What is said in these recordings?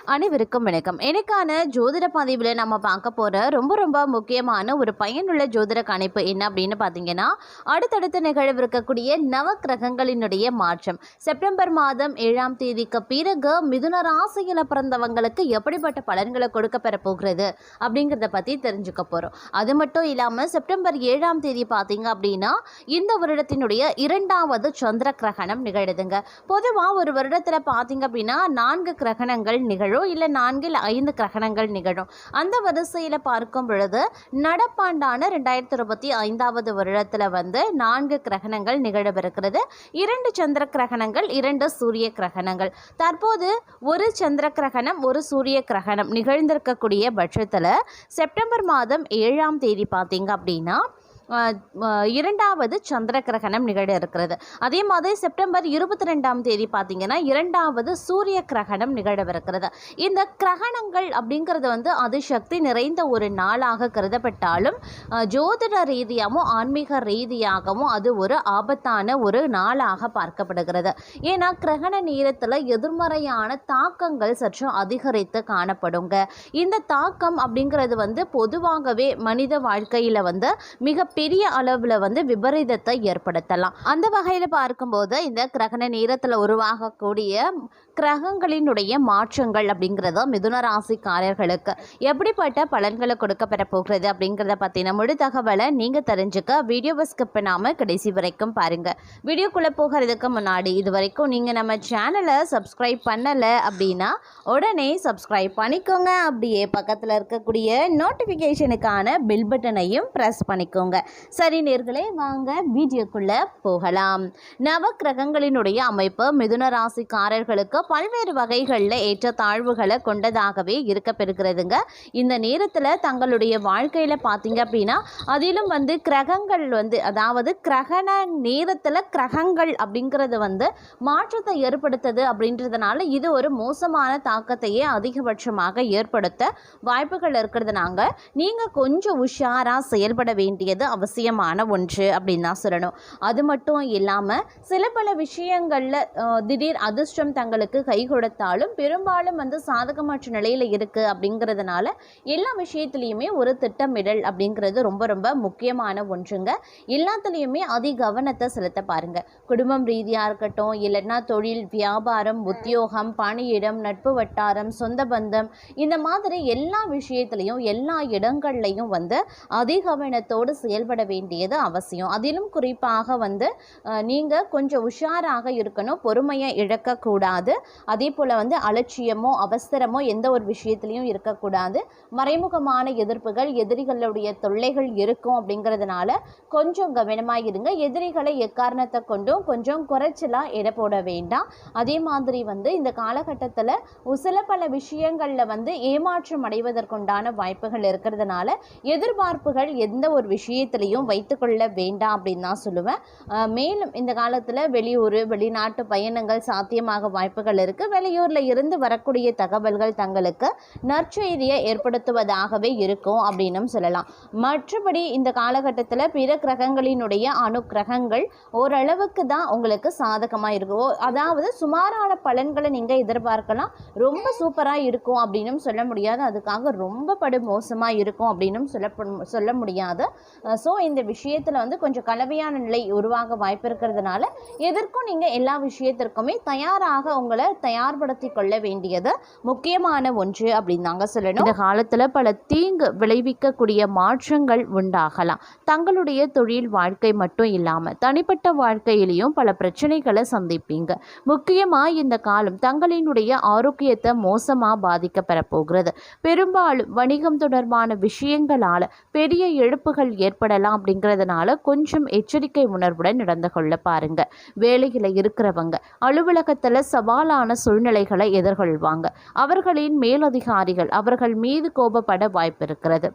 அனைவருக்கும் வணக்கம். எனக்கான ஜோதிட பதிவில் நம்ம பார்க்க போகிற ரொம்ப முக்கியமான ஒரு பயனுள்ள ஜோதிட கணிப்பு என்ன அப்படின்னு பார்த்தீங்கன்னா, அடுத்தடுத்து நிகழவிருக்கக்கூடிய நவ கிரகங்களினுடைய மாற்றம் செப்டம்பர் மாதம் 7ஆம் தேதிக்கு பிறகு மிதுன ராசியில் பிறந்தவங்களுக்கு எப்படிப்பட்ட பலன்களை கொடுக்க பெற போகிறது அப்படிங்கிறத பற்றி தெரிஞ்சுக்க போகிறோம். அது மட்டும் இல்லாமல் செப்டம்பர் 7ஆம் தேதி பார்த்தீங்க அப்படின்னா இந்த வருடத்தினுடைய 2வது சந்திர கிரகணம் நிகழுதுங்க. பொதுவாக ஒரு வருடத்தில் பார்த்தீங்க அப்படின்னா 4 கிரகணங்கள் நிகழும், இல்லை 4 5 கிரகணங்கள் நிகழும். அந்த வரிசையில் பார்க்கும் பொழுது நடப்பாண்டான 2025வது வருடத்தில் 4 கிரகணங்கள் நிகழவிருக்கிறது. 2 சந்திர கிரகணங்கள், 2 சூரிய கிரகணங்கள். தற்போது ஒரு சந்திர கிரகணம், ஒரு சூரிய கிரகணம் நிகழ்ந்திருக்கக்கூடிய பட்சத்தில் செப்டம்பர் மாதம் 7ஆம் தேதி பார்த்தீங்க அப்படின்னா 2வது சந்திர கிரகணம் நிகழ இருக்கிறது. அதே மாதிரி செப்டம்பர் 22ஆம் தேதி பார்த்தீங்கன்னா 2வது சூரிய கிரகணம் நிகழவிருக்கிறது. இந்த கிரகணங்கள் அப்படிங்கிறது அதிசக்தி நிறைந்த ஒரு நாளாக கருதப்பட்டாலும் ஜோதிட ரீதியாகவும் ஆன்மீக ரீதியாகவும் அது ஒரு ஆபத்தான ஒரு நாளாக பார்க்கப்படுகிறது. ஏன்னா கிரகண நேரத்தில் எதிர்மறையான தாக்கங்கள் சற்று அதிகரித்து காணப்படுங்க. இந்த தாக்கம் அப்படிங்கிறது பொதுவாகவே மனித வாழ்க்கையில் மிக பெரிய அளவில் விபரீதத்தை ஏற்படுத்தலாம். அந்த வகையில் பார்க்கும்போது இந்த கிரகண நேரத்தில் உருவாகக்கூடிய கிரகங்களினுடைய மாற்றங்கள் அப்படிங்கிறது மிதுன ராசிக்காரர்களுக்கு எப்படிப்பட்ட பலன்களை கொடுக்க பெற போகிறது அப்படிங்கிறத பற்றின முழு தகவலை நீங்கள் தெரிஞ்சுக்க வீடியோவை ஸ்கிப் பண்ணாமல் கடைசி வரைக்கும் பாருங்கள். வீடியோக்குள்ளே போகிறதுக்கு முன்னாடி இது வரைக்கும் நீங்கள் நம்ம சேனலை சப்ஸ்கிரைப் பண்ணலை அப்படின்னா உடனே சப்ஸ்கிரைப் பண்ணிக்கோங்க. அப்படியே பக்கத்தில் இருக்கக்கூடிய நோட்டிஃபிகேஷனுக்கான பில் பட்டனையும் ப்ரெஸ் பண்ணிக்கோங்க. சரி நேர்களே, வாங்க வீடியோக்குள்ளே போகலாம். நவ கிரகங்களினுடைய அமைப்பு மிதுன ராசிக்காரர்களுக்கு பல்வேறு வகைகளில் ஏற்ற தாழ்வுகளை கொண்டதாகவே இருக்க பெறுகிறதுங்க. இந்த நேரத்தில் தங்களுடைய வாழ்க்கையில் பார்த்தீங்க அப்படின்னா அதிலும் கிரகங்கள் அதாவது கிரகண நேரத்தில் கிரகங்கள் அப்படிங்கிறது மாற்றத்தை ஏற்படுத்துது. அப்படின்றதுனால இது ஒரு மோசமான தாக்கத்தையே அதிகபட்சமாக ஏற்படுத்த வாய்ப்புகள் இருக்கிறதுனால நீங்கள் கொஞ்சம் உஷாராக செயல்பட வேண்டியது அவசியமான ஒன்று அப்படின்னு தான் சொல்லணும். அது மட்டும் இல்லாமல் சில பல விஷயங்களில் திடீர் அதிர்ஷ்டம் தங்களுக்கு கை கொடுத்தாலும் பெரும்பாலும் சாதகமற்ற நிலையில் இருக்குது. அப்படிங்கிறதுனால எல்லா விஷயத்துலையுமே ஒரு திட்டமிடல் அப்படிங்கிறது ரொம்ப முக்கியமான ஒன்றுங்க. எல்லாத்துலேயுமே கவனத்தை செலுத்த பாருங்கள். குடும்பம் ரீதியாக இருக்கட்டும், இல்லைன்னா தொழில், வியாபாரம், உத்தியோகம், பணியிடம், நட்பு வட்டாரம், சொந்த பந்தம், இந்த மாதிரி எல்லா விஷயத்துலையும் எல்லா இடங்கள்லையும் அதிகவனத்தோடு செயல்பட வேண்டியது அவசியம். அதிலும் குறிப்பாக நீங்கள் கொஞ்சம் உஷாராக இருக்கணும், பொறுமையை இழக்கக்கூடாது. அதே போல் அலட்சியமோ அவசரமோ எந்த ஒரு விஷயத்துலையும் இருக்கக்கூடாது. மறைமுகமான எதிர்ப்புகள், எதிரிகளுடைய தொல்லைகள் இருக்கும். அப்படிங்கிறதுனால கொஞ்சம் கவனமாக இருங்க. எதிரிகளை எக்காரணத்தை கொண்டும் கொஞ்சம் குறைச்சலாக எடை போட வேண்டாம். அதே மாதிரி இந்த காலகட்டத்தில் சில பல விஷயங்களில் ஏமாற்றம் அடைவதற்குண்டான வாய்ப்புகள் இருக்கிறதுனால எதிர்பார்ப்புகள் எந்த ஒரு விஷயத்திலையும் வைத்துக்கொள்ள வேண்டாம் அப்படின்னு தான் சொல்லுவேன். மேலும் இந்த காலத்தில் வெளியூர், வெளிநாட்டு பயணங்கள் சாத்தியமாக வாய்ப்புகள் இருக்குது. வெளியூரில் இருந்து வரக்கூடிய தகவல்கள் தங்களுக்கு நற்செய்தியை ஏற்படுத்துவதாகவே இருக்கும் அப்படின்னு சொல்லலாம். மற்றபடி இந்த காலகட்டத்தில் பிற கிரகங்களினுடைய அணு கிரகங்கள் ஓரளவுக்கு தான் உங்களுக்கு சாதகமாக இருக்கும். அதாவது சுமாரான பலன்களை நீங்கள் எதிர்பார்க்கலாம். ரொம்ப சூப்பராக இருக்கும் அப்படின்னு சொல்ல முடியாது, அதுக்காக ரொம்ப மோசமாக இருக்கும் அப்படின்னு சொல்ல முடியாது. ஸோ இந்த விஷயத்தில் கொஞ்சம் கலவையான நிலை உருவாக வாய்ப்பு இருக்கிறதுனால எதற்கும் நீங்கள் எல்லா விஷயத்திற்குமே தயாராக உங்களை தயார்படுத்தி கொள்ள வேண்டியது முக்கியமான ஒன்று அப்படின்னு தாங்க சொல்லணும். இந்த காலத்தில் பல தீங்கு விளைவிக்கக்கூடிய மாற்றங்கள் உண்டாகலாம். தங்களுடைய தொழில் வாழ்க்கை மட்டும் இல்லாமல் தனிப்பட்ட வாழ்க்கையிலையும் பல பிரச்சனைகளை சந்திப்பீங்க. முக்கியமாக இந்த காலம் தங்களினுடைய ஆரோக்கியத்தை மோசமாக பாதிக்க பெறப்போகிறது. பெரும்பாலும் வணிகம் தொடர்பான விஷயங்களால் பெரிய இழப்புகள் ஏற்படலாம். அப்படிங்கிறதுனால கொஞ்சம் எச்சரிக்கை உணர்வுடன் நடந்து கொள்ள பாருங்க. வேலையில் இருக்கிறவங்க அலுவலகத்தில் சவாலான சூழ்நிலைகளை எதிர்கொள்வாங்க. அவர்களின் மேலதிகாரிகள் அவர்கள் மீது கோபப்பட வாய்ப்பு இருக்கிறது.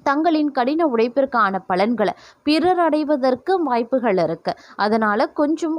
தங்களின் கடின உழைப்பிற்கான பலன்களை பிறர் அடைவதற்கு வாய்ப்புகள் இருக்கு. அதனால கொஞ்சம்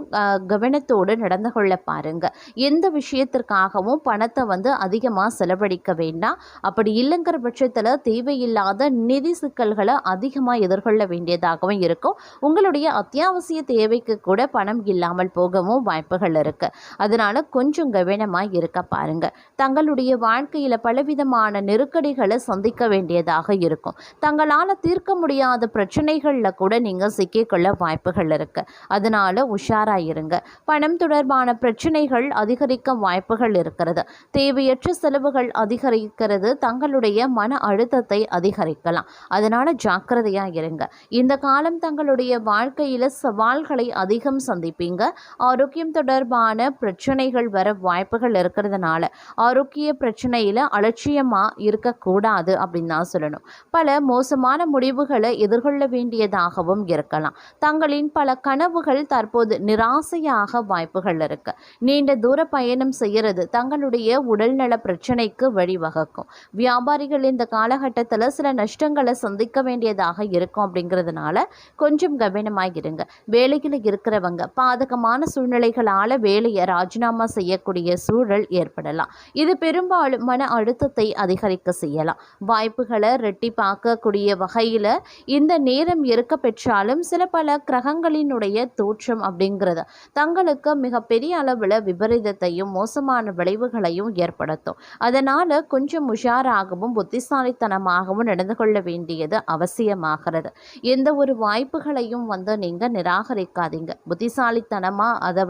கவனத்தோடு நடந்து கொள்ள பாருங்க. எந்த விஷயத்திற்காகவும் பணத்தை அதிகமாக செலவழிக்க வேண்டாம். அப்படி இல்லைங்கிற பட்சத்தில் தேவையில்லாத நிதி சிக்கல்களை அதிகமாக எதிர்கொள்ள வேண்டியதாகவும் இருக்கும். உங்களுடைய அத்தியாவசிய தேவைக்கு கூட பணம் இல்லாமல் போகவும் வாய்ப்புகள் இருக்கு. அதனால கொஞ்சம் கவனமாக இருக்க பாருங்க. தங்களுடைய வாழ்க்கையில் பலவிதமான நெருக்கடிகளை சந்திக்க வேண்டியதாக இருக்கும். தங்களால் தீர்க்க முடியாத பிரச்சனைகளில் கூட நீங்கள் சிக்கிக்கொள்ள வாய்ப்புகள் இருக்கு. அதனால உஷாராயிருங்க. பணம் தொடர்பான பிரச்சனைகள் அதிகரிக்க வாய்ப்புகள் இருக்கிறது. தேவையற்ற செலவுகள் அதிகரிக்கிறது தங்களுடைய மன அழுத்தத்தை அதிகரிக்கலாம். அதனால ஜாக்கிரதையா இருங்க. இந்த காலம் தங்களுடைய வாழ்க்கையில சவால்களை அதிகம் சந்திப்பீங்க. ஆரோக்கியம் தொடர்பான பிரச்சனைகள் வர வாய்ப்புகள் இருக்கிறதுனால ஆரோக்கிய பிரச்சனையில அலட்சியமா இருக்கக்கூடாது அப்படின்னு தான் சொல்லணும். பல மோசமான முடிவுகளை எதிர்கொள்ள வேண்டியதாகவும் இருக்கலாம். தங்களின் பல கனவுகள் தற்போது நிராசையாக வாய்ப்புகள் இருக்கு. நீண்ட தூர பயணம் செய்யறது தங்களுடைய உடல்நல பிரச்சனைக்கு வழிவகுக்கும். வியாபாரிகள் இந்த காலகட்டத்தில் சில நஷ்டங்களை சந்திக்க வேண்டியதாக இருக்கும். அப்படிங்கிறதுனால கொஞ்சம் கவனமாக இருங்க. வேலையில் இருக்கிறவங்க பாதகமான சூழ்நிலைகளால வேலையை ராஜினாமா செய்யக்கூடிய சூழல் ஏற்படலாம். இது பெரும்பாலும் மன அழுத்தத்தை அதிகரிக்க செய்யலாம். வாய்ப்புகளை ரெட்டிப்பாக்கக்கூடிய வகையில் இந்த நேரம் இருக்க பெற்றாலும் சில பல கிரகங்களினுடைய தோற்றம் அப்படிங்கிறது தங்களுக்கு மிகப்பெரிய அளவில் விபரீதத்தையும் மோசமான விளைவுகளையும் ஏற்படுத்தும். அதனால கொஞ்சம் உஷாராகவும் புத்திசாலித்தனமாகவும் நடந்து கொள்ள வேண்டியது அவசியமாகிறது. எந்த ஒரு வாய்ப்புகளையும் நீங்கள் நிராகரிக்காதீங்க. புத்திசாலித்தனமா அதை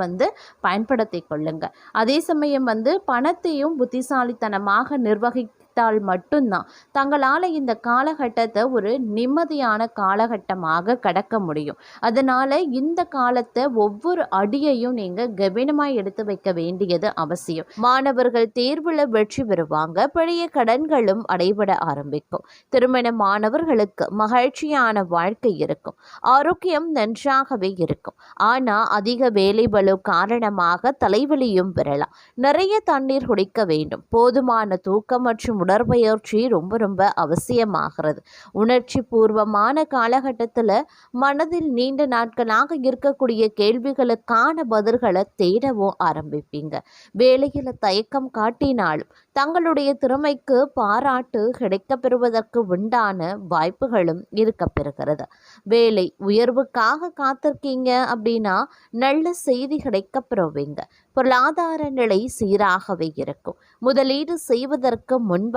பயன்படுத்தி கொள்ளுங்க. அதே சமயம் பணத்தையும் புத்திசாலித்தனமாக நிர்வகித்தால் மட்டும்தான் தங்களால் இந்த காலகட்டத்தை ஒரு நிம்மதியான காலகட்டமாக கடக்க முடியும். அதனால இந்த காலத்தை ஒவ்வொரு அடியையும் நீங்க கவனமாய் எடுத்து வைக்க வேண்டியது அவசியம். மாணவர்கள் தேர்வுல வெற்றி பெறுவாங்க. பழைய கடன்களும் அடைபட ஆரம்பிக்கும். திருமணமானவர்களுக்கு மகிழ்ச்சியான வாழ்க்கை இருக்கும். ஆரோக்கியம் நன்றாகவே இருக்கும். ஆனா அதிக வேலை பளு காரணமாக தலைவலியும் பெறலாம். நிறைய தண்ணீர் குடிக்க வேண்டும். போதுமான தூக்கம் மற்றும் உடற்பயிற்சி ரொம்ப ரொம்ப அவசியமாகிறது. உணர்ச்சி பூர்வமான காலகட்டத்தில் மனதில் நீண்ட நாட்களாக இருக்கக்கூடிய கேள்விகளுக்கான பதில்களை தேடவும் ஆரம்பிப்பீங்க. வேலையில் தயக்கம் காட்டினாலும் தங்களுடைய திறமைக்கு பாராட்டு கிடைக்க பெறுவதற்கு உண்டான வாய்ப்புகளும் இருக்க பெறுகிறது. வேலை உயர்வுக்காக காத்திருக்கீங்க அப்படின்னா நல்ல செய்தி கிடைக்க பெறுவீங்க. பொருளாதார நிலை சீராகவே இருக்கும். முதலீடு செய்வதற்கு முன்பாக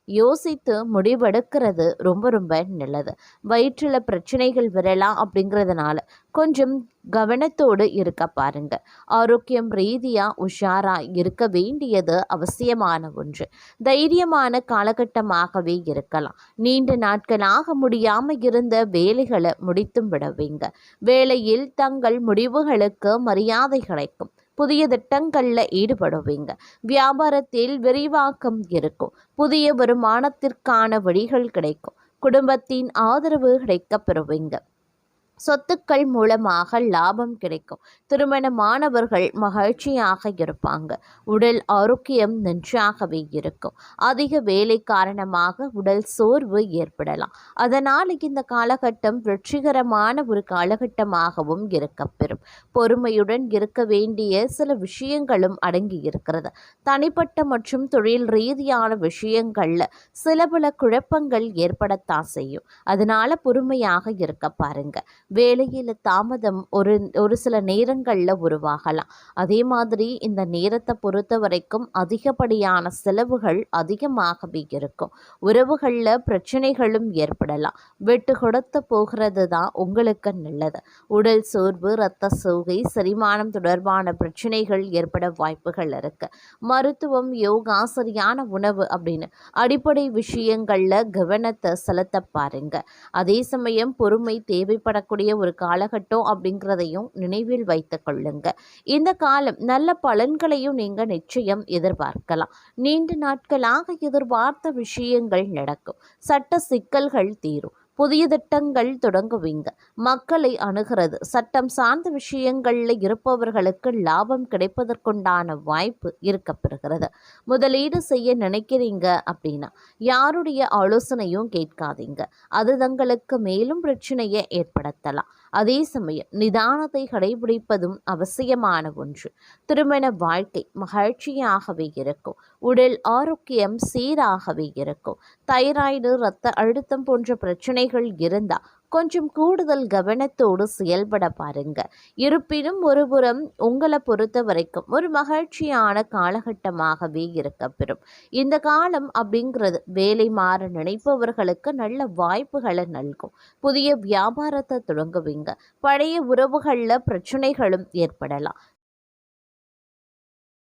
யோசித்து முடிவெடுக்கிறது ரொம்ப ரொம்ப நல்லது. வயிற்றில் பிரச்சனைகள் வரலாம். அப்படிங்கிறதுனால கொஞ்சம் கவனத்தோடு இருக்க பாருங்க. ஆரோக்கியம் ரீதியாக உஷாரா இருக்க வேண்டியது அவசியமான ஒன்று. தைரியமான காலகட்டமாகவே இருக்கலாம். நீண்ட நாட்களாக முடியாமல் இருந்த வேலைகளை முடித்தும் விடுவீங்க. வேலையில் தங்கள் முடிவுகளுக்கு மரியாதை கிடைக்கும். புதிய திட்டங்களில் ஈடுபடுவீங்க. வியாபாரத்தில் விரிவாக்கம் இருக்கும். புதிய வருமானத்திற்கான வழிகள் கிடைக்கும். குடும்பத்தின் ஆதரவு கிடைக்க பெறுவீங்க. சொத்துக்கள் மூலமாக லாபம் கிடைக்கும். திருமணமானவர்கள் மகிழ்ச்சியாக இருப்பாங்க. உடல் ஆரோக்கியம் நன்றாகவே இருக்கும். அதிக வேலை காரணமாக உடல் சோர்வு ஏற்படலாம். அதனால் இந்த காலகட்டம் வெற்றிகரமான ஒரு காலகட்டமாகவும் இருக்கப்பெறும். பொறுமையுடன் இருக்க வேண்டிய சில விஷயங்களும் அடங்கி இருக்கிறது. தனிப்பட்ட மற்றும் தொழில் ரீதியான விஷயங்கள்ல சில பல குழப்பங்கள் ஏற்படத்தான் செய்யும். அதனால பொறுமையாக இருக்க பாருங்க. வேலையில் தாமதம் ஒரு சில நேரங்களில் உருவாகலாம். அதே மாதிரி இந்த நேரத்தை பொறுத்த வரைக்கும் அதிகப்படியான செலவுகள் அதிகமாகவே இருக்கும். உறவுகளில் பிரச்சனைகளும் ஏற்படலாம். விட்டு கொடுத்து போகிறது தான் உங்களுக்கு நல்லது. உடல் சோர்வு, இரத்த சோகை, செரிமானம் தொடர்பான பிரச்சனைகள் ஏற்பட வாய்ப்புகள் இருக்கு. மருத்துவம், யோகா, சரியான உணவு அப்படின்னு அடிப்படை விஷயங்களில் கவனத்தை செலுத்த பாருங்க. அதே சமயம் பொறுமை தேவைப்படக்கூடிய ஒரு காலகட்டம் அப்படிங்கிறதையும் நினைவில் வைத்துக் கொள்ளுங்க. இந்த காலம் நல்ல பலன்களையும் நீங்க நிச்சயம் எதிர்பார்க்கலாம். நீண்ட நாட்களாக எதிர்பார்த்த விஷயங்கள் நடக்கும். சட்ட சிக்கல்கள் தீரும். புதிய திட்டங்கள் தொடங்குவீங்க. மக்களை அணுகிறது, சட்டம் சார்ந்த விஷயங்கள்ல இருப்பவர்களுக்கு லாபம் கிடைப்பதற்குண்டான வாய்ப்பு இருக்கப்பெறுகிறது. முதலீடு செய்ய நினைக்கிறீங்க அப்படின்னா யாருடைய ஆலோசனையும் கேட்காதீங்க. அது தங்களுக்கு மேலும் பிரச்சனையை ஏற்படுத்தலாம். அதே சமயம் நிதானத்தை கடைபிடிப்பதும் அவசியமான ஒன்று. திருமண வாழ்க்கை மகிழ்ச்சியாகவே இருக்கும். உடல் ஆரோக்கியம் சீராகவே இருக்கும். தைராய்டு, இரத்த அழுத்தம் போன்ற பிரச்சனைகள் இருந்தால் கொஞ்சம் கூடுதல் கவனத்தோடு செயல்பட பாருங்க. இருப்பினும் ஒருபுறம் உங்களை பொறுத்த வரைக்கும் ஒரு மகிழ்ச்சியான காலகட்டமாகவே இருக்கப்பெறும். இந்த காலம் அப்படிங்கிறது வேலை மாற நினைப்பவர்களுக்கு நல்ல வாய்ப்புகளை நல்கும். புதிய வியாபாரத்தை தொடங்குவீங்க. பழைய உறவுகளில் பிரச்சனைகளும் ஏற்படலாம்.